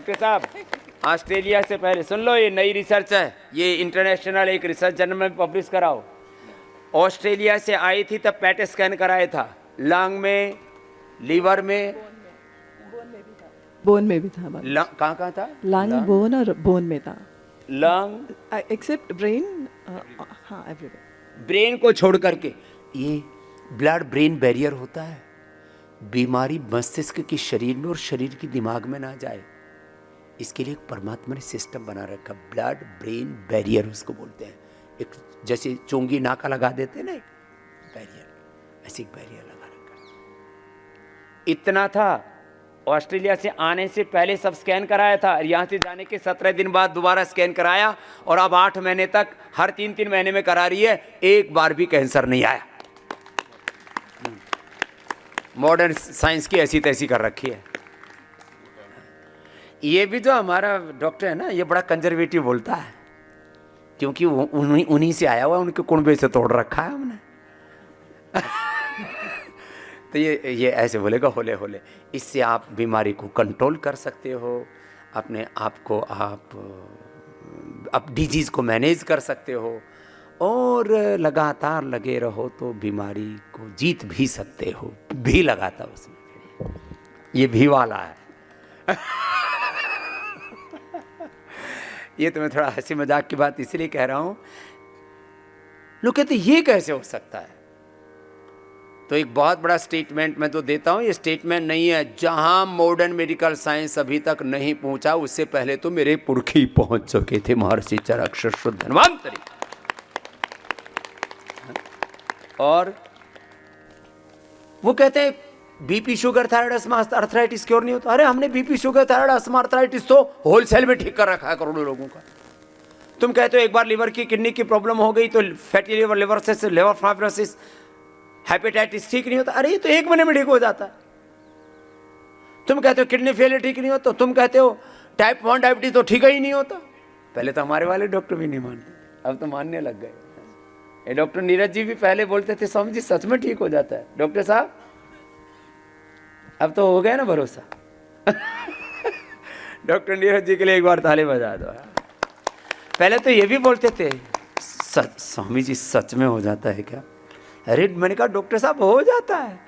Doctor साहब, Australia से पहले सुन लो, ये नई रिसर्च है, ये इंटरनेशनल एक रिसर्च जर्नल में पब्लिश कराओ। ऑस्ट्रेलिया से आई थी तब पैट स्कैन कराया था, लंग में, लीवर में, बोन में भी था। कहाँ कहाँ था? लंग, बोन और बोन में था। लंग एक्सेप्ट ब्रेन, हाँ एवरीवेयर। ब्रेन को छोड़ करके। ये ब्लड ब्रेन बैरियर होता है, बीमारी मस्तिष्क की शरीर में और शरीर की दिमाग में ना जाए, इसके लिए एक परमात्मा ने सिस्टम बना रखा, ब्लड ब्रेन बैरियर उसको बोलते हैं। एक जैसे चोंगी नाका लगा देते हैं ना, एक बैरियर, ऐसे एक बैरियर लगा रखा। इतना था, ऑस्ट्रेलिया से आने से पहले सब स्कैन कराया था, यहाँ से जाने के 17 दिन बाद दोबारा स्कैन कराया, और अब 8 महीने तक हर 3-3 महीने में करा रही है, एक बार भी कैंसर नहीं आया। मॉडर्न साइंस की ऐसी तैसी कर रखी है। ये भी जो हमारा डॉक्टर है ना, ये बड़ा कंजर्वेटिव बोलता है, क्योंकि उन्हीं से आया हुआ, उनके कुंबे से तोड़ रखा है हमने। तो ये ऐसे बोलेगा होले होले। इससे आप बीमारी को कंट्रोल कर सकते हो, अपने आप को आप डिजीज़ को मैनेज कर सकते हो, और लगातार लगे रहो तो बीमारी को जीत भी सकते हो। भी लगाता उसमें, ये भी वाला है। ये तो मैं थोड़ा हंसी मजाक की बात इसलिए कह रहा हूं, लोग कहते ये कैसे हो सकता है, तो एक बहुत बड़ा स्टेटमेंट मैं तो देता हूं। ये स्टेटमेंट नहीं है, जहां मॉडर्न मेडिकल साइंस अभी तक नहीं पहुंचा, उससे पहले तो मेरे पुरखे पहुंच चुके थे, महर्षि चरक शुद्ध धन्वंतरि। और वो कहते हैं BP sugar thyroid asthma arthritis cure नहीं होता। अरे हमने BP sugar thyroid asthma arthritis तो होलसेल में ठीक कर रखा है करोड़ों लोगों का। तुम कहते हो एक बार लिवर की किडनी की प्रॉब्लम हो गई तो फैटी लिवर, लिवर से लिवर फाइब्रोसिस, हेपेटाइटिस ठीक नहीं होता। अरे ये तो 1 महीने में ठीक हो जाता है। तुम कहते हो किडनी फेलियर ठीक नहीं होता, तुम कहते हो टाइप 1 डायबिटीज तो ठीक ही नहीं होता। पहले तो हमारे वाले डॉक्टर भी नहीं मानते, अब तो मानने लग गए। ये डॉक्टर नीरज जी भी पहले बोलते थे स्वामी जी सच में ठीक हो जाता है। डॉक्टर साहब अब तो हो गया ना भरोसा। डॉक्टर नीरज जी के लिए एक बार ताली बजा दो। पहले तो ये भी बोलते थे सच स्वामी जी सच में हो जाता है क्या? अरे मैंने कहा डॉक्टर साहब हो जाता है।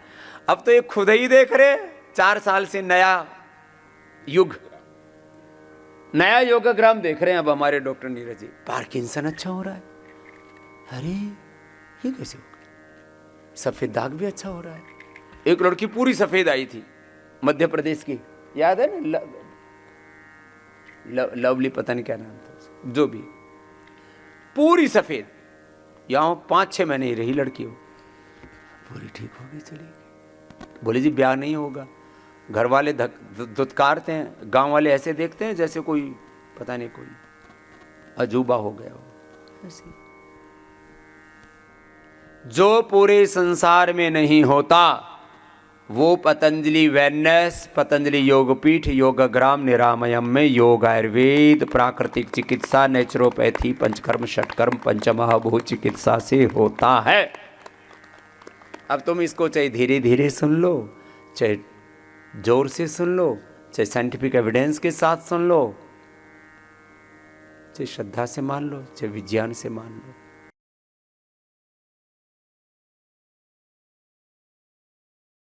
अब तो ये खुद ही देख रहे, 4 साल से नया युग, नया योगाग्राम देख रहे हैं अब हमारे डॉक्टर नीरज जी। पार्किंसन अच्छा हो रहा है। अरे ये कैसे होगा? सफेद दाग भी अच्छा हो रहा है। एक लड़की पूरी सफेद आई थी मध्य प्रदेश की, याद है ना, लवली पता नहीं क्या नाम था उसका, जो भी, पूरी सफेद, यहाँ 5-6 महीने ही रही लड़की, हो पूरी ठीक हो गई, चली गई। बोले जी ब्याह नहीं होगा। घर वाले धुतकारते हैं, गांव वाले ऐसे देखते हैं जैसे कोई पता नहीं कोई अजूबा हो गया हो। ऐसे जो पूरे संसार में नहीं होता वो पतंजलि वेलनेस, पतंजलि योगपीठ, योगग्राम, निरामयम में योग, आयुर्वेद, प्राकृतिक चिकित्सा, नेचुरोपैथी, पंचकर्म, षटकर्म, पंचमहाभूत चिकित्सा से होता है। अब तुम इसको चाहे धीरे धीरे सुन लो, चाहे जोर से सुन लो, चाहे साइंटिफिक एविडेंस के साथ सुन लो, चाहे श्रद्धा से मान लो, चाहे विज्ञान से मान लो,